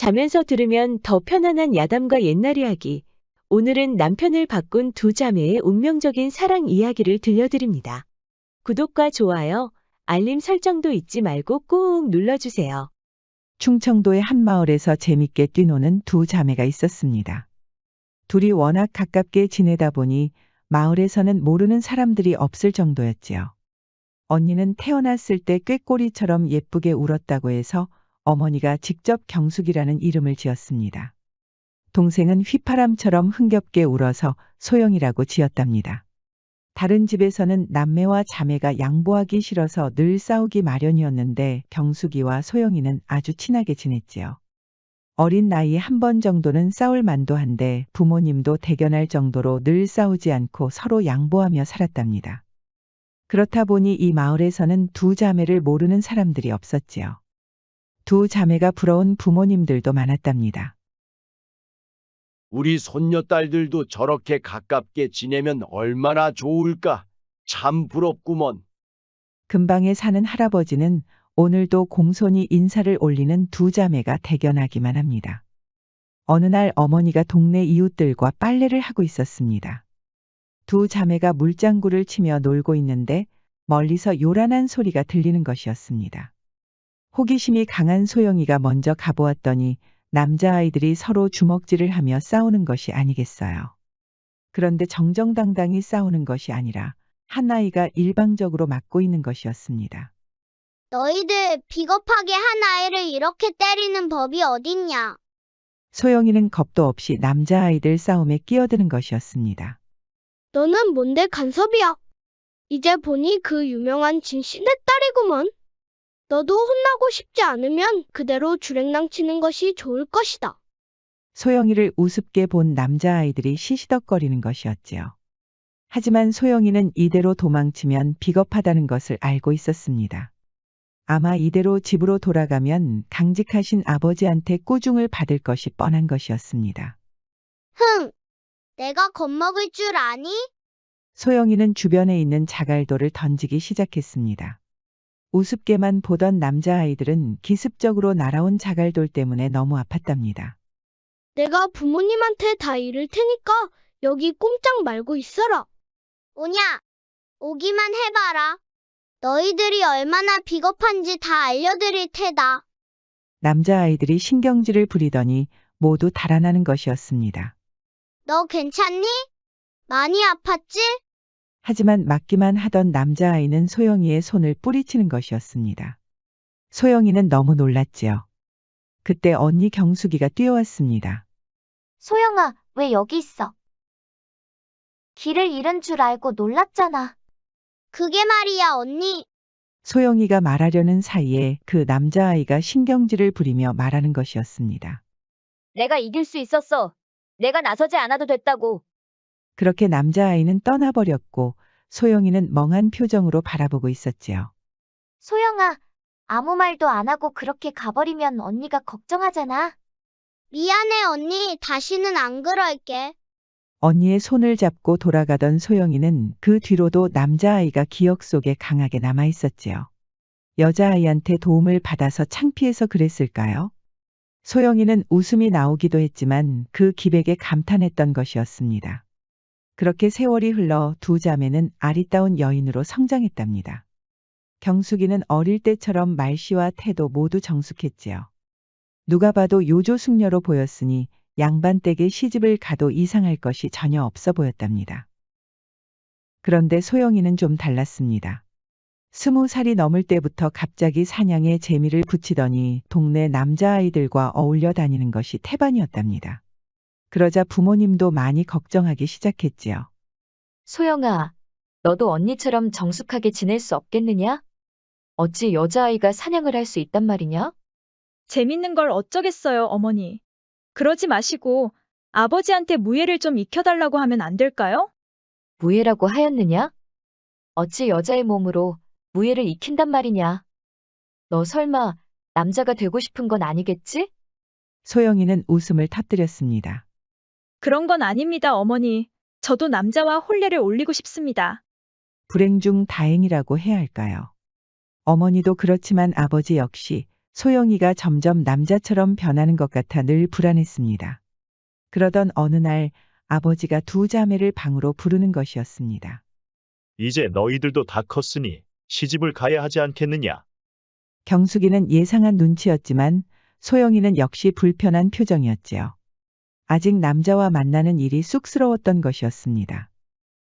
자면서 들으면 더 편안한 야담과 옛날 이야기. 오늘은 남편을 바꾼 두 자매의 운명적인 사랑 이야기를 들려드립니다. 구독과 좋아요, 알림 설정도 잊지 말고 꾹 눌러주세요. 충청도의 한 마을에서 재밌게 뛰노는 두 자매가 있었습니다. 둘이 워낙 가깝게 지내다 보니 마을에서는 모르는 사람들이 없을 정도였지요. 언니는 태어났을 때 꾀꼬리처럼 예쁘게 울었다고 해서 어머니가 직접 경숙이라는 이름을 지었습니다. 동생은 휘파람처럼 흥겹게 울어서 소영이라고 지었답니다. 다른 집에서는 남매와 자매가 양보하기 싫어서 늘 싸우기 마련이었는데 경숙이와 소영이는 아주 친하게 지냈지요. 어린 나이에 한 번 정도는 싸울 만도 한데 부모님도 대견할 정도로 늘 싸우지 않고 서로 양보하며 살았답니다. 그렇다 보니 이 마을에서는 두 자매를 모르는 사람들이 없었지요. 두 자매가 부러운 부모님들도 많았답니다. 우리 손녀딸들도 저렇게 가깝게 지내면 얼마나 좋을까? 참 부럽구먼. 근방에 사는 할아버지는 오늘도 공손히 인사를 올리는 두 자매가 대견하기만 합니다. 어느 날 어머니가 동네 이웃들과 빨래를 하고 있었습니다. 두 자매가 물장구를 치며 놀고 있는데 멀리서 요란한 소리가 들리는 것이었습니다. 호기심이 강한 소영이가 먼저 가보았더니 남자아이들이 서로 주먹질을 하며 싸우는 것이 아니겠어요. 그런데 정정당당히 싸우는 것이 아니라 한 아이가 일방적으로 맞고 있는 것이었습니다. 너희들 비겁하게 한 아이를 이렇게 때리는 법이 어딨냐? 소영이는 겁도 없이 남자아이들 싸움에 끼어드는 것이었습니다. 너는 뭔데 간섭이야? 이제 보니 그 유명한 진씨네 딸이구먼. 너도 혼나고 싶지 않으면 그대로 주랭랑 치는 것이 좋을 것이다. 소영이를 우습게 본 남자아이들이 시시덕거리는 것이었지요. 하지만 소영이는 이대로 도망치면 비겁하다는 것을 알고 있었습니다. 아마 이대로 집으로 돌아가면 강직하신 아버지한테 꾸중을 받을 것이 뻔한 것이었습니다. 흥! 내가 겁먹을 줄 아니? 소영이는 주변에 있는 자갈돌을 던지기 시작했습니다. 우습게만 보던 남자아이들은 기습적으로 날아온 자갈돌 때문에 너무 아팠답니다. 내가 부모님한테 다 이를 테니까 여기 꼼짝 말고 있어라. 오냐? 오기만 해봐라. 너희들이 얼마나 비겁한지 다 알려드릴 테다. 남자아이들이 신경질을 부리더니 모두 달아나는 것이었습니다. 너 괜찮니? 많이 아팠지? 하지만 맞기만 하던 남자아이는 소영이의 손을 뿌리치는 것이었습니다. 소영이는 너무 놀랐지요. 그때 언니 경숙이가 뛰어왔습니다. 소영아, 왜 여기 있어? 길을 잃은 줄 알고 놀랐잖아. 그게 말이야, 언니. 소영이가 말하려는 사이에 그 남자아이가 신경질을 부리며 말하는 것이었습니다. 내가 이길 수 있었어. 내가 나서지 않아도 됐다고. 그렇게 남자아이는 떠나버렸고 소영이는 멍한 표정으로 바라보고 있었지요. 소영아, 아무 말도 안 하고 그렇게 가버리면 언니가 걱정하잖아. 미안해, 언니. 다시는 안 그럴게. 언니의 손을 잡고 돌아가던 소영이는 그 뒤로도 남자아이가 기억 속에 강하게 남아 있었지요. 여자아이한테 도움을 받아서 창피해서 그랬을까요? 소영이는 웃음이 나오기도 했지만 그 기백에 감탄했던 것이었습니다. 그렇게 세월이 흘러 두 자매는 아리따운 여인으로 성장했답니다. 경숙이는 어릴 때처럼 말씨와 태도 모두 정숙했지요. 누가 봐도 요조숙녀로 보였으니 양반댁에 시집을 가도 이상할 것이 전혀 없어 보였답니다. 그런데 소영이는 좀 달랐습니다. 20살이 넘을 때부터 갑자기 사냥에 재미를 붙이더니 동네 남자아이들과 어울려 다니는 것이 태반이었답니다. 그러자 부모님도 많이 걱정하기 시작했지요. 소영아, 너도 언니처럼 정숙하게 지낼 수 없겠느냐? 어찌 여자아이가 사냥을 할 수 있단 말이냐? 재밌는 걸 어쩌겠어요, 어머니. 그러지 마시고 아버지한테 무예를 좀 익혀달라고 하면 안 될까요? 무예라고 하였느냐? 어찌 여자의 몸으로 무예를 익힌단 말이냐? 너 설마 남자가 되고 싶은 건 아니겠지? 소영이는 웃음을 터뜨렸습니다. 그런 건 아닙니다, 어머니. 저도 남자와 혼례를 올리고 싶습니다. 불행 중 다행이라고 해야 할까요? 어머니도 그렇지만 아버지 역시 소영이가 점점 남자처럼 변하는 것 같아 늘 불안했습니다. 그러던 어느 날 아버지가 두 자매를 방으로 부르는 것이었습니다. 이제 너희들도 다 컸으니 시집을 가야 하지 않겠느냐? 경숙이는 예상한 눈치였지만 소영이는 역시 불편한 표정이었지요. 아직 남자와 만나는 일이 쑥스러웠던 것이었습니다.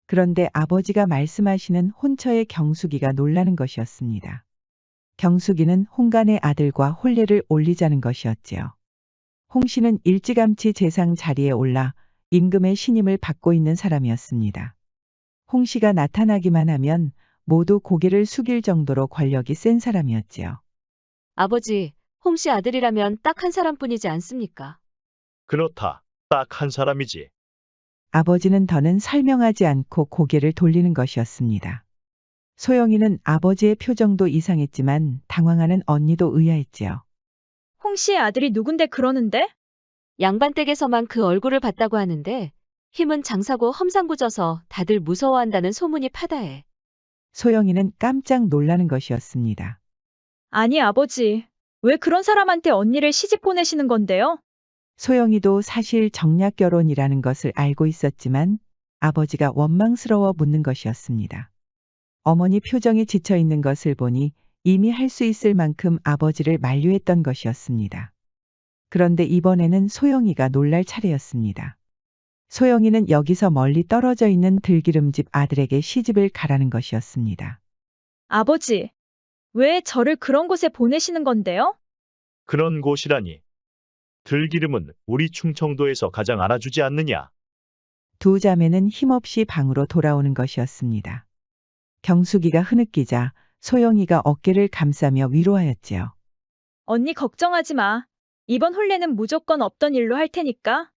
그런데 아버지가 말씀하시는 혼처의 경숙이가 놀라는 것이었습니다. 경숙이는 홍간의 아들과 혼례를 올리자는 것이었지요. 홍 씨는 일찌감치 재상 자리에 올라 임금의 신임을 받고 있는 사람이었습니다. 홍 씨가 나타나기만 하면 모두 고개를 숙일 정도로 권력이 센 사람이었지요. 아버지, 홍씨 아들이라면 딱 한 사람뿐이지 않습니까? 그렇다. 딱 한 사람이지. 아버지는 더는 설명하지 않고 고개를 돌리는 것이었습니다. 소영이는 아버지의 표정도 이상했지만 당황하는 언니도 의아했지요. 홍 씨의 아들이 누군데 그러는데? 양반댁에서만 그 얼굴을 봤다고 하는데 힘은 장사고 험상궂어서 다들 무서워한다는 소문이 파다해. 소영이는 깜짝 놀라는 것이었습니다. 아니 아버지, 왜 그런 사람한테 언니를 시집 보내시는 건데요? 소영이도 사실 정략 결혼이라는 것을 알고 있었지만 아버지가 원망스러워 묻는 것이었습니다. 어머니 표정이 지쳐 있는 것을 보니 이미 할 수 있을 만큼 아버지를 만류했던 것이었습니다. 그런데 이번에는 소영이가 놀랄 차례였습니다. 소영이는 여기서 멀리 떨어져 있는 들기름집 아들에게 시집을 가라는 것이었습니다. 아버지, 왜 저를 그런 곳에 보내시는 건데요? 그런 곳이라니. 들기름은 우리 충청도에서 가장 알아주지 않느냐? 두 자매는 힘없이 방으로 돌아오는 것이었습니다. 경숙이가 흐느끼자 소영이가 어깨를 감싸며 위로하였지요. 언니 걱정하지 마. 이번 혼례는 무조건 없던 일로 할 테니까.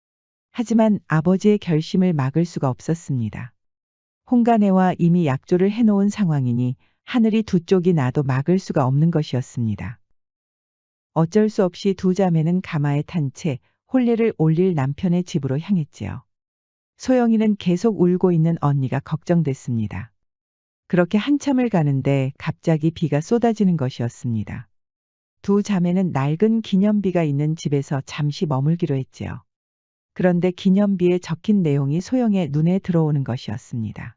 하지만 아버지의 결심을 막을 수가 없었습니다. 홍간애와 이미 약조를 해놓은 상황이니 하늘이 두 쪽이 나도 막을 수가 없는 것이었습니다. 어쩔 수 없이 두 자매는 가마에 탄 채 혼례를 올릴 남편의 집으로 향했지요. 소영이는 계속 울고 있는 언니가 걱정됐습니다. 그렇게 한참을 가는데 갑자기 비가 쏟아지는 것이었습니다. 두 자매는 낡은 기념비가 있는 집에서 잠시 머물기로 했지요. 그런데 기념비에 적힌 내용이 소영의 눈에 들어오는 것이었습니다.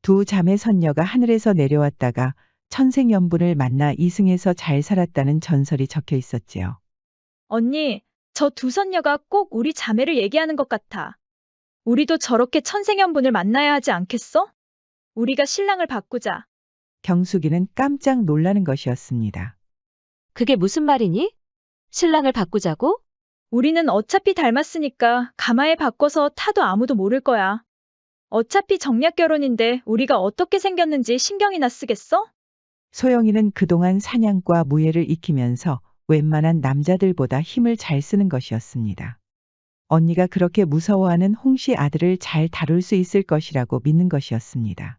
두 자매 선녀가 하늘에서 내려왔다가 천생연분을 만나 이승에서 잘 살았다는 전설이 적혀 있었지요. 언니, 저 두 선녀가 꼭 우리 자매를 얘기하는 것 같아. 우리도 저렇게 천생연분을 만나야 하지 않겠어? 우리가 신랑을 바꾸자. 경숙이는 깜짝 놀라는 것이었습니다. 그게 무슨 말이니? 신랑을 바꾸자고? 우리는 어차피 닮았으니까 가마에 바꿔서 타도 아무도 모를 거야. 어차피 정략 결혼인데 우리가 어떻게 생겼는지 신경이나 쓰겠어? 소영이는 그동안 사냥과 무예를 익히면서 웬만한 남자들보다 힘을 잘 쓰는 것이었습니다. 언니가 그렇게 무서워하는 홍씨 아들을 잘 다룰 수 있을 것이라고 믿는 것이었습니다.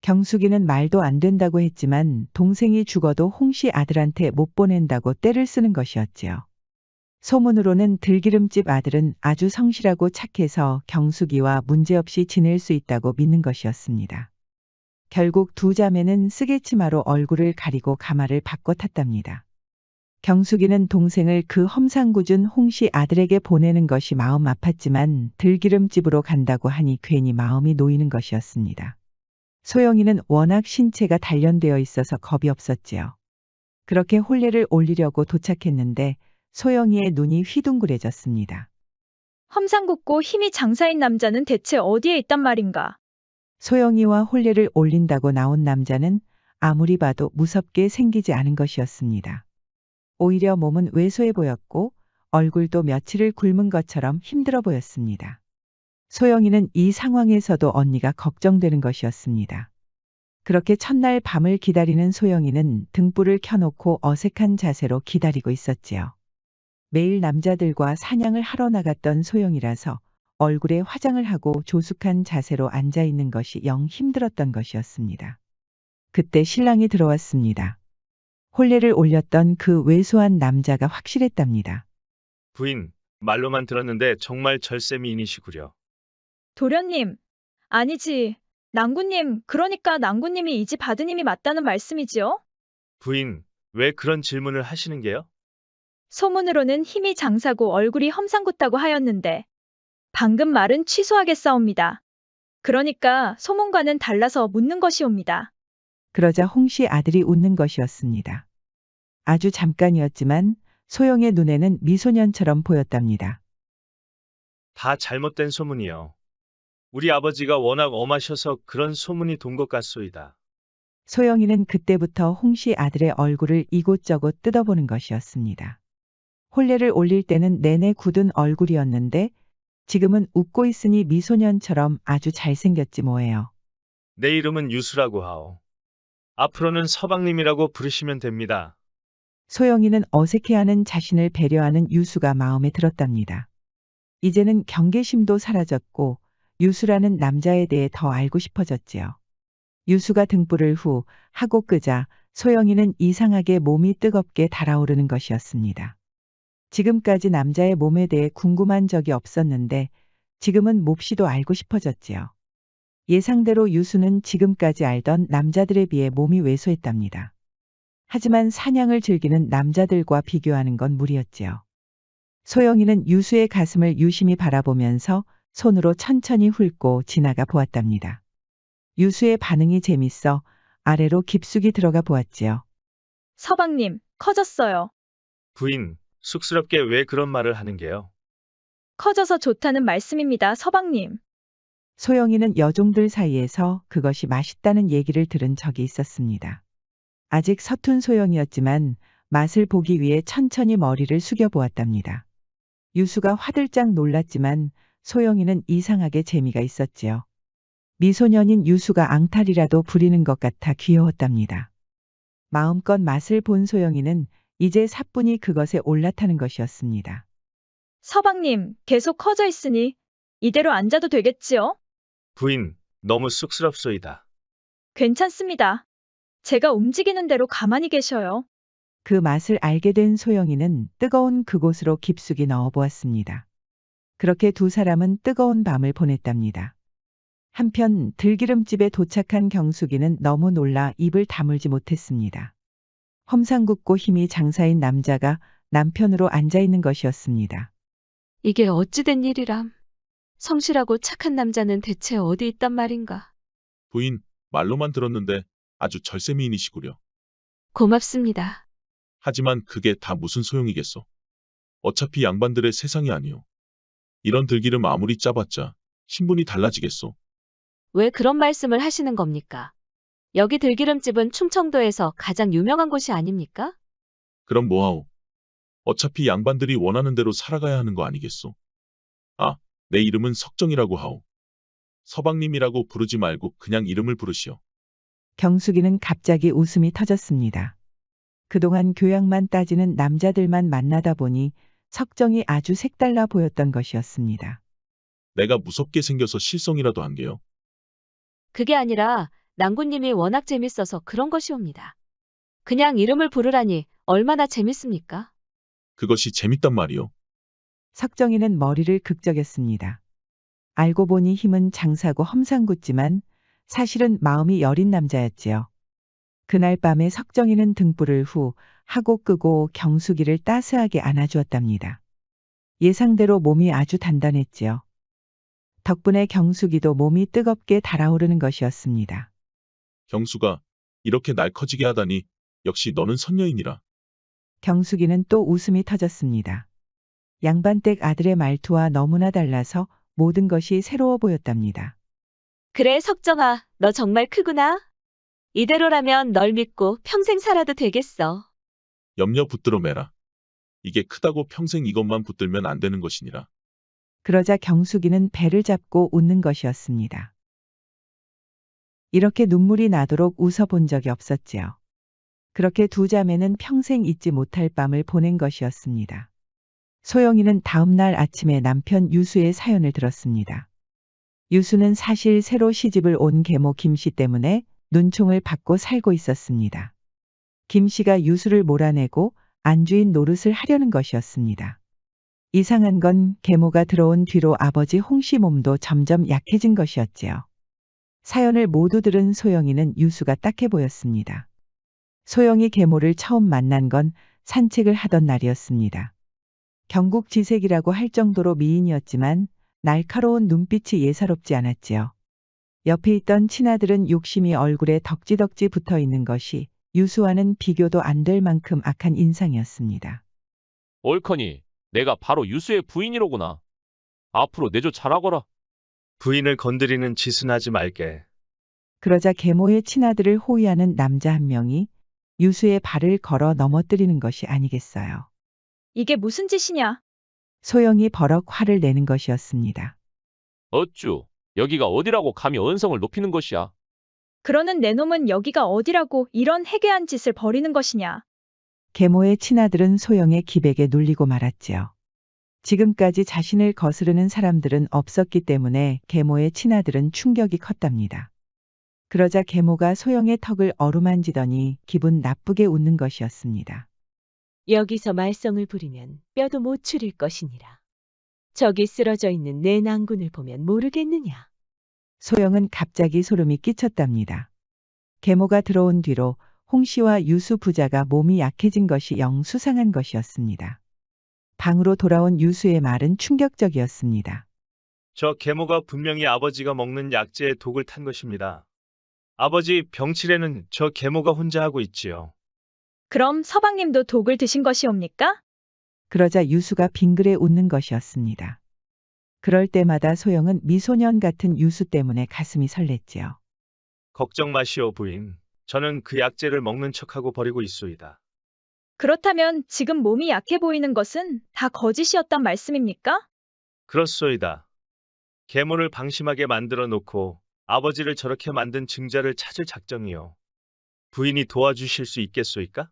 경숙이는 말도 안 된다고 했지만 동생이 죽어도 홍씨 아들한테 못 보낸다고 떼를 쓰는 것이었지요. 소문으로는 들기름집 아들은 아주 성실하고 착해서 경숙이와 문제없이 지낼 수 있다고 믿는 것이었습니다. 결국 두 자매는 쓰개치마로 얼굴을 가리고 가마를 바꿔 탔답니다. 경숙이는 동생을 그 험상궂은 홍씨 아들에게 보내는 것이 마음 아팠지만 들기름집으로 간다고 하니 괜히 마음이 놓이는 것이었습니다. 소영이는 워낙 신체가 단련되어 있어서 겁이 없었지요. 그렇게 혼례를 올리려고 도착했는데 소영이의 눈이 휘둥그레졌습니다. 험상궂고 힘이 장사인 남자는 대체 어디에 있단 말인가? 소영이와 혼례를 올린다고 나온 남자는 아무리 봐도 무섭게 생기지 않은 것이었습니다. 오히려 몸은 왜소해 보였고 얼굴도 며칠을 굶은 것처럼 힘들어 보였습니다. 소영이는 이 상황에서도 언니가 걱정되는 것이었습니다. 그렇게 첫날 밤을 기다리는 소영이는 등불을 켜놓고 어색한 자세로 기다리고 있었지요. 매일 남자들과 사냥을 하러 나갔던 소영이라서 얼굴에 화장을 하고 조숙한 자세로 앉아 있는 것이 영 힘들었던 것이었습니다. 그때 신랑이 들어왔습니다. 혼례를 올렸던 그 왜소한 남자가 확실했답니다. 부인, 말로만 들었는데 정말 절세미인이시구려. 도련님, 아니지. 낭구님, 그러니까 낭구님이 이 집 아드님이 맞다는 말씀이지요? 부인, 왜 그런 질문을 하시는 게요? 소문으로는 힘이 장사고 얼굴이 험상궂다고 하였는데 방금 말은 취소하겠사옵니다. 그러니까 소문과는 달라서 묻는 것이옵니다. 그러자 홍씨 아들이 웃는 것이었습니다. 아주 잠깐이었지만 소영의 눈에는 미소년처럼 보였답니다. 다 잘못된 소문이요. 우리 아버지가 워낙 엄하셔서 그런 소문이 돈 것 같소이다. 소영이는 그때부터 홍씨 아들의 얼굴을 이곳저곳 뜯어보는 것이었습니다. 혼례를 올릴 때는 내내 굳은 얼굴이었는데 지금은 웃고 있으니 미소년처럼 아주 잘생겼지 뭐예요. 내 이름은 유수라고 하오. 앞으로는 서방님이라고 부르시면 됩니다. 소영이는 어색해하는 자신을 배려하는 유수가 마음에 들었답니다. 이제는 경계심도 사라졌고 유수라는 남자에 대해 더 알고 싶어졌지요. 유수가 등불을 후 하고 끄자 소영이는 이상하게 몸이 뜨겁게 달아오르는 것이었습니다. 지금까지 남자의 몸에 대해 궁금한 적이 없었는데 지금은 몹시도 알고 싶어졌지요. 예상대로 유수는 지금까지 알던 남자들에 비해 몸이 왜소했답니다. 하지만 사냥을 즐기는 남자들과 비교하는 건 무리였지요. 소영이는 유수의 가슴을 유심히 바라보면서 손으로 천천히 훑고 지나가 보았답니다. 유수의 반응이 재밌어 아래로 깊숙이 들어가 보았지요. 서방님, 커졌어요. 부인, 쑥스럽게 왜 그런 말을 하는 게요? 커져서 좋다는 말씀입니다, 서방님. 소영이는 여종들 사이에서 그것이 맛있다는 얘기를 들은 적이 있었습니다. 아직 서툰 소영이었지만 맛을 보기 위해 천천히 머리를 숙여보았답니다. 유수가 화들짝 놀랐지만 소영이는 이상하게 재미가 있었지요. 미소년인 유수가 앙탈이라도 부리는 것 같아 귀여웠답니다. 마음껏 맛을 본 소영이는 이제 사뿐히 그것에 올라타는 것이었습니다. 서방님, 계속 커져 있으니 이대로 앉아도 되겠지요? 부인, 너무 쑥스럽소이다. 괜찮습니다. 제가 움직이는 대로 가만히 계셔요. 그 맛을 알게 된 소영이는 뜨거운 그곳으로 깊숙이 넣어보았습니다. 그렇게 두 사람은 뜨거운 밤을 보냈답니다. 한편 들기름집에 도착한 경숙이는 너무 놀라 입을 다물지 못했습니다. 험상궂고 힘이 장사인 남자가 남편으로 앉아있는 것이었습니다. 이게 어찌된 일이람. 성실하고 착한 남자는 대체 어디 있단 말인가. 부인, 말로만 들었는데 아주 절세미인이시구려. 고맙습니다. 하지만 그게 다 무슨 소용이겠소. 어차피 양반들의 세상이 아니오. 이런 들기름 아무리 짜봤자 신분이 달라지겠소. 왜 그런 말씀을 하시는 겁니까? 여기 들기름집은 충청도에서 가장 유명한 곳이 아닙니까? 그럼 뭐하오. 어차피 양반들이 원하는 대로 살아가야 하는 거 아니겠소. 아, 내 이름은 석정이라고 하오. 서방님이라고 부르지 말고 그냥 이름을 부르시오. 경숙이는 갑자기 웃음이 터졌습니다. 그동안 교양만 따지는 남자들만 만나다 보니 석정이 아주 색달라 보였던 것이었습니다. 내가 무섭게 생겨서 실성이라도 한 게요. 그게 아니라 낭군님이 워낙 재밌어서 그런 것이옵니다. 그냥 이름을 부르라니 얼마나 재밌습니까? 그것이 재밌단 말이오. 석정이는 머리를 극적였습니다. 알고 보니 힘은 장사고 험상궂지만 사실은 마음이 여린 남자였지요. 그날 밤에 석정이는 등불을 후 하고 끄고 경숙이를 따스하게 안아주었답니다. 예상대로 몸이 아주 단단했지요. 덕분에 경숙이도 몸이 뜨겁게 달아오르는 것이었습니다. 경수가 이렇게 날 커지게 하다니 역시 너는 선녀이니라. 경숙이는 또 웃음이 터졌습니다. 양반댁 아들의 말투와 너무나 달라서 모든 것이 새로워 보였답니다. 그래, 석정아, 너 정말 크구나. 이대로라면 널 믿고 평생 살아도 되겠어. 염려 붙들어 매라. 이게 크다고 평생 이것만 붙들면 안 되는 것이니라. 그러자 경숙이는 배를 잡고 웃는 것이었습니다. 이렇게 눈물이 나도록 웃어본 적이 없었지요. 그렇게 두 자매는 평생 잊지 못할 밤을 보낸 것이었습니다. 소영이는 다음 날 아침에 남편 유수의 사연을 들었습니다. 유수는 사실 새로 시집을 온 계모 김씨 때문에 눈총을 받고 살고 있었습니다. 김씨가 유수를 몰아내고 안주인 노릇을 하려는 것이었습니다. 이상한 건 계모가 들어온 뒤로 아버지 홍씨 몸도 점점 약해진 것이었지요. 사연을 모두 들은 소영이는 유수가 딱해 보였습니다. 소영이 계모를 처음 만난 건 산책을 하던 날이었습니다. 경국지색이라고 할 정도로 미인이었지만 날카로운 눈빛이 예사롭지 않았지요. 옆에 있던 친아들은 욕심이 얼굴에 덕지덕지 붙어 있는 것이 유수와는 비교도 안 될 만큼 악한 인상이었습니다. 옳거니 내가 바로 유수의 부인이로구나. 앞으로 내조 잘하거라. 부인을 건드리는 짓은 하지 말게. 그러자 계모의 친아들을 호위하는 남자 한 명이 유수의 발을 걸어 넘어뜨리는 것이 아니겠어요. 이게 무슨 짓이냐? 소영이 버럭 화를 내는 것이었습니다. 어쭈, 여기가 어디라고 감히 언성을 높이는 것이야. 그러는 내 놈은 여기가 어디라고 이런 해괴한 짓을 벌이는 것이냐? 계모의 친아들은 소영의 기백에 눌리고 말았지요. 지금까지 자신을 거스르는 사람들은 없었기 때문에 계모의 친아들은 충격이 컸답니다. 그러자 계모가 소영의 턱을 어루만지더니 기분 나쁘게 웃는 것이었습니다. 여기서 말썽을 부리면 뼈도 못 추릴 것이니라. 저기 쓰러져 있는 내 낭군을 보면 모르겠느냐. 소영은 갑자기 소름이 끼쳤답니다. 계모가 들어온 뒤로 홍 씨와 유수 부자가 몸이 약해진 것이 영 수상한 것이었습니다. 방으로 돌아온 유수의 말은 충격적이었습니다. 저 계모가 분명히 아버지가 먹는 약재에 독을 탄 것입니다. 아버지 병치레는 저 계모가 혼자 하고 있지요. 그럼 서방님도 독을 드신 것이옵니까? 그러자 유수가 빙그레 웃는 것이었습니다. 그럴 때마다 소영은 미소년 같은 유수 때문에 가슴이 설렜지요. 걱정 마시오 부인. 저는 그 약재를 먹는 척하고 버리고 있소이다. 그렇다면 지금 몸이 약해 보이는 것은 다 거짓이었단 말씀입니까? 그렇소이다. 계모를 방심하게 만들어 놓고 아버지를 저렇게 만든 증자를 찾을 작정이요. 부인이 도와주실 수 있겠소이까?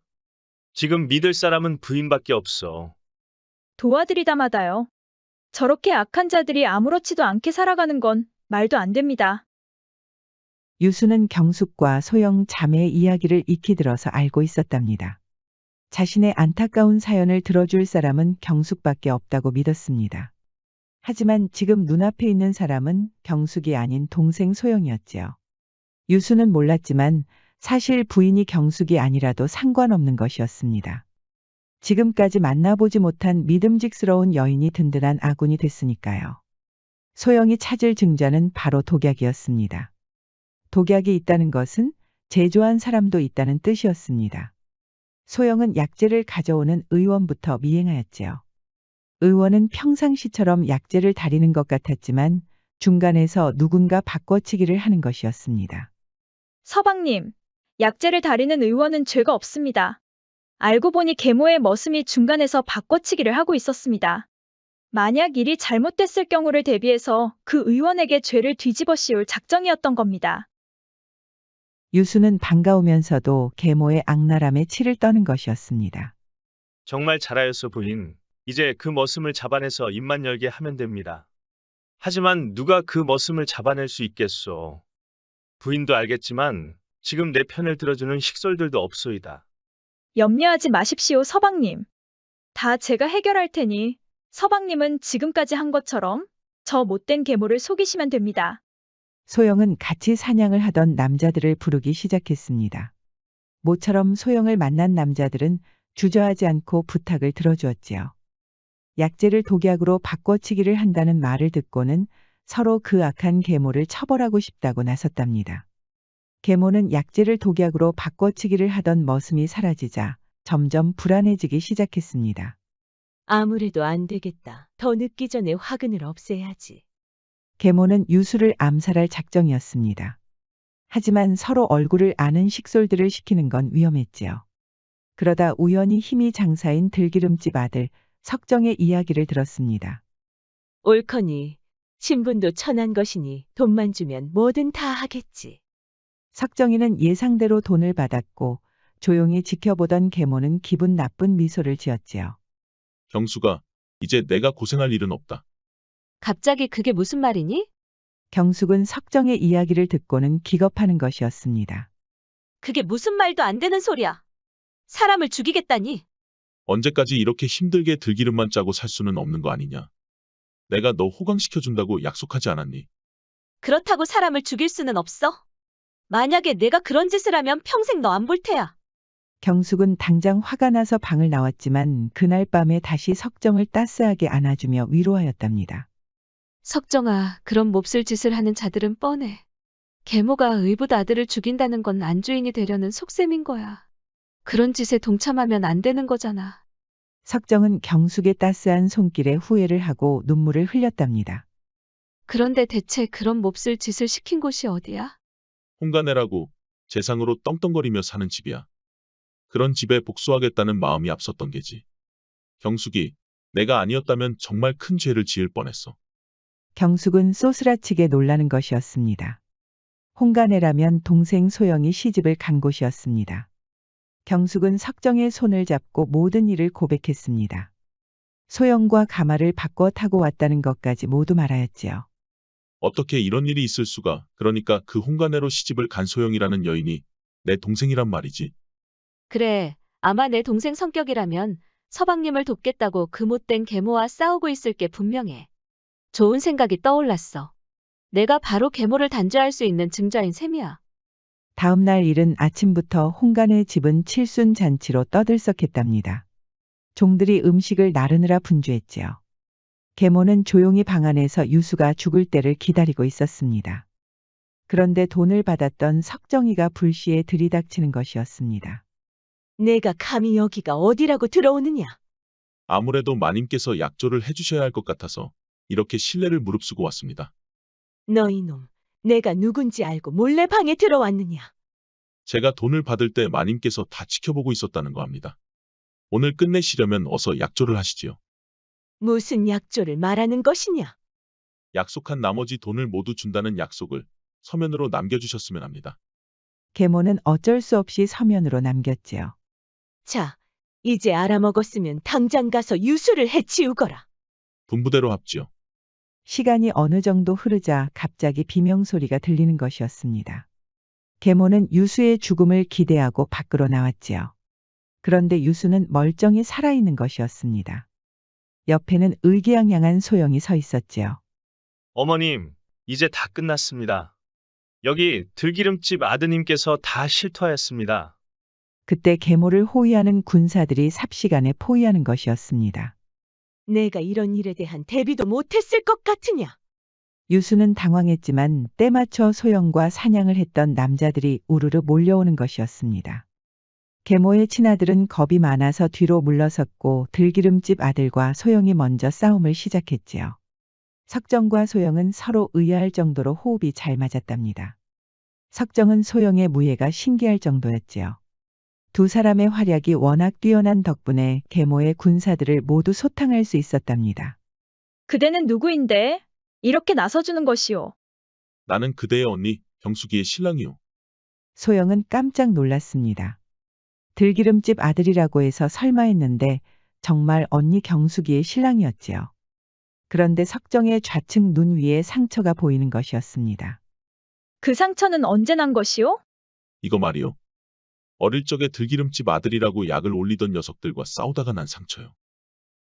지금 믿을 사람은 부인밖에 없어. 도와드리다마다요. 저렇게 악한 자들이 아무렇지도 않게 살아가는 건 말도 안 됩니다. 유수는 경숙과 소영 자매의 이야기를 익히 들어서 알고 있었답니다. 자신의 안타까운 사연을 들어줄 사람은 경숙밖에 없다고 믿었습니다. 하지만 지금 눈앞에 있는 사람은 경숙이 아닌 동생 소영이었지요. 유수는 몰랐지만 사실 부인이 경숙이 아니라도 상관없는 것이었습니다. 지금까지 만나보지 못한 믿음직스러운 여인이 든든한 아군이 됐으니까요. 소영이 찾을 증자는 바로 독약이었습니다. 독약이 있다는 것은 제조한 사람도 있다는 뜻이었습니다. 소영은 약재를 가져오는 의원부터 미행하였지요. 의원은 평상시처럼 약재를 다리는 것 같았지만 중간에서 누군가 바꿔치기를 하는 것이었습니다. 서방님, 약재를 다리는 의원은 죄가 없습니다. 알고 보니 계모의 머슴이 중간에서 바꿔치기를 하고 있었습니다. 만약 일이 잘못됐을 경우를 대비해서 그 의원에게 죄를 뒤집어 씌울 작정이었던 겁니다. 유수는 반가우면서도 계모의 악랄함에 치를 떠는 것이었습니다. 정말 잘하였소 부인. 이제 그 머슴을 잡아내서 입만 열게 하면 됩니다. 하지만 누가 그 머슴을 잡아낼 수 있겠소. 부인도 알겠지만 지금 내 편을 들어주는 식솔들도 없소이다. 염려하지 마십시오, 서방님. 다 제가 해결할 테니 서방님은 지금까지 한 것처럼 저 못된 계모를 속이시면 됩니다. 소영은 같이 사냥을 하던 남자들을 부르기 시작했습니다. 모처럼 소영을 만난 남자들은 주저하지 않고 부탁을 들어주었지요. 약재를 독약으로 바꿔치기를 한다는 말을 듣고는 서로 그 악한 계모를 처벌하고 싶다고 나섰답니다. 계모는 약재를 독약으로 바꿔치기를 하던 머슴이 사라지자 점점 불안해지기 시작했습니다. 아무래도 안 되겠다. 더 늦기 전에 화근을 없애야지. 계모는 유수를 암살할 작정이었습니다. 하지만 서로 얼굴을 아는 식솔들을 시키는 건 위험했지요. 그러다 우연히 힘이 장사인 들기름집 아들 석정의 이야기를 들었습니다. 옳거니 신분도 천한 것이니 돈만 주면 뭐든 다 하겠지. 석정이는 예상대로 돈을 받았고 조용히 지켜보던 계모는 기분 나쁜 미소를 지었지요. 경수가 이제 내가 고생할 일은 없다. 갑자기 그게 무슨 말이니? 경숙은 석정의 이야기를 듣고는 기겁하는 것이었습니다. 그게 무슨 말도 안 되는 소리야. 사람을 죽이겠다니. 언제까지 이렇게 힘들게 들기름만 짜고 살 수는 없는 거 아니냐. 내가 너 호강시켜준다고 약속하지 않았니? 그렇다고 사람을 죽일 수는 없어. 만약에 내가 그런 짓을 하면 평생 너 안 볼 테야. 경숙은 당장 화가 나서 방을 나왔지만 그날 밤에 다시 석정을 따스하게 안아주며 위로하였답니다. 석정아, 그런 몹쓸 짓을 하는 자들은 뻔해. 계모가 의붓 아들을 죽인다는 건 안주인이 되려는 속셈인 거야. 그런 짓에 동참하면 안 되는 거잖아. 석정은 경숙의 따스한 손길에 후회를 하고 눈물을 흘렸답니다. 그런데 대체 그런 몹쓸 짓을 시킨 곳이 어디야? 홍가네라고 재상으로 떵떵거리며 사는 집이야. 그런 집에 복수하겠다는 마음이 앞섰던 게지. 경숙이 내가 아니었다면 정말 큰 죄를 지을 뻔했어. 경숙은 쏘스라치게 놀라는 것이었습니다. 홍가네라면 동생 소영이 시집을 간 곳이었습니다. 경숙은 석정의 손을 잡고 모든 일을 고백했습니다. 소영과 가마를 바꿔 타고 왔다는 것까지 모두 말하였지요. 어떻게 이런 일이 있을 수가. 그러니까 그 홍가네로 시집을 간 소영이라는 여인이 내 동생이란 말이지. 그래, 아마 내 동생 성격이라면 서방님을 돕겠다고 그 못된 계모와 싸우고 있을 게 분명해. 좋은 생각이 떠올랐어. 내가 바로 계모를 단죄할 수 있는 증자인 셈이야. 다음 날 이른 아침부터 홍가네 집은 칠순잔치로 떠들썩했답니다. 종들이 음식을 나르느라 분주했지요. 계모는 조용히 방 안에서 유수가 죽을 때를 기다리고 있었습니다. 그런데 돈을 받았던 석정이가 불시에 들이닥치는 것이었습니다. 내가 감히 여기가 어디라고 들어오느냐? 아무래도 마님께서 약조를 해주셔야 할 것 같아서 이렇게 신뢰를 무릅쓰고 왔습니다. 너 이놈, 내가 누군지 알고 몰래 방에 들어왔느냐? 제가 돈을 받을 때 마님께서 다 지켜보고 있었다는 거 압니다. 오늘 끝내시려면 어서 약조를 하시지요. 무슨 약조를 말하는 것이냐? 약속한 나머지 돈을 모두 준다는 약속을 서면으로 남겨주셨으면 합니다. 계모는 어쩔 수 없이 서면으로 남겼지요. 자, 이제 알아먹었으면 당장 가서 유수를 해치우거라. 분부대로 합지요. 시간이 어느 정도 흐르자 갑자기 비명소리가 들리는 것이었습니다. 계모는 유수의 죽음을 기대하고 밖으로 나왔지요. 그런데 유수는 멀쩡히 살아있는 것이었습니다. 옆에는 의기양양한 소영이 서 있었지요. 어머님, 이제 다 끝났습니다. 여기 들기름집 아드님께서 다 실토하였습니다. 그때 계모를 호위하는 군사들이 삽시간에 포위하는 것이었습니다. 내가 이런 일에 대한 대비도 못했을 것 같으냐? 유수는 당황했지만 때맞춰 소영과 사냥을 했던 남자들이 우르르 몰려오는 것이었습니다. 계모의 친아들은 겁이 많아서 뒤로 물러섰고 들기름집 아들과 소영이 먼저 싸움을 시작했지요. 석정과 소영은 서로 의아할 정도로 호흡이 잘 맞았답니다. 석정은 소영의 무예가 신기할 정도였지요. 두 사람의 활약이 워낙 뛰어난 덕분에 계모의 군사들을 모두 소탕할 수 있었답니다. 그대는 누구인데? 이렇게 나서주는 것이오. 나는 그대의 언니 경숙이의 신랑이요. 소영은 깜짝 놀랐습니다. 들기름집 아들이라고 해서 설마 했는데 정말 언니 경숙이의 신랑이었지요. 그런데 석정의 좌측 눈 위에 상처가 보이는 것이었습니다. 그 상처는 언제 난 것이오? 이거 말이요. 어릴 적에 들기름집 아들이라고 약을 올리던 녀석들과 싸우다가 난 상처요.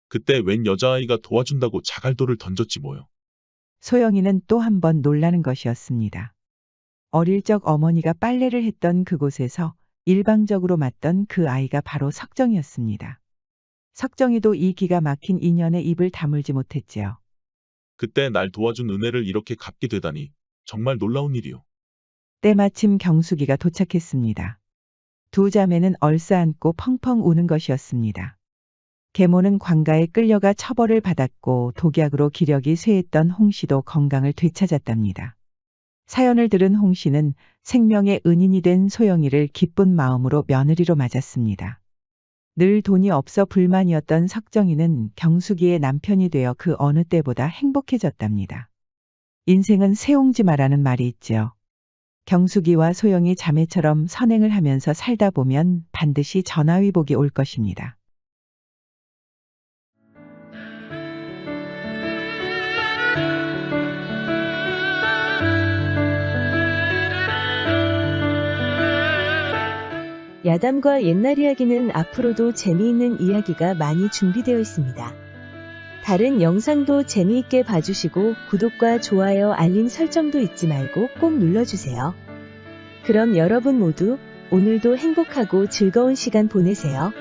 그때 웬 여자아이가 도와준다고 자갈돌을 던졌지 뭐요. 소영이는 또 한 번 놀라는 것이었습니다. 어릴 적 어머니가 빨래를 했던 그곳에서 일방적으로 맞던 그 아이가 바로 석정이었습니다. 석정이도 이 기가 막힌 인연에 입을 다물지 못했지요. 그때 날 도와준 은혜를 이렇게 갚게 되다니 정말 놀라운 일이요. 때마침 경숙이가 도착했습니다. 두 자매는 얼싸안고 펑펑 우는 것이었습니다. 계모는 관가에 끌려가 처벌을 받았고 독약으로 기력이 쇠했던 홍씨도 건강을 되찾았답니다. 사연을 들은 홍씨는 생명의 은인이 된 소영이를 기쁜 마음으로 며느리로 맞았습니다. 늘 돈이 없어 불만이었던 석정이는 경숙이의 남편이 되어 그 어느 때보다 행복해졌답니다. 인생은 새옹지마라는 말이 있지요. 경숙이와 소영이 자매처럼 선행을 하면서 살다 보면 반드시 전화위복이 올 것입니다. 야담과 옛날 이야기는 앞으로도 재미있는 이야기가 많이 준비되어 있습니다. 다른 영상도 재미있게 봐주시고 구독과 좋아요, 알림 설정도 잊지 말고 꼭 눌러주세요. 그럼 여러분 모두 오늘도 행복하고 즐거운 시간 보내세요.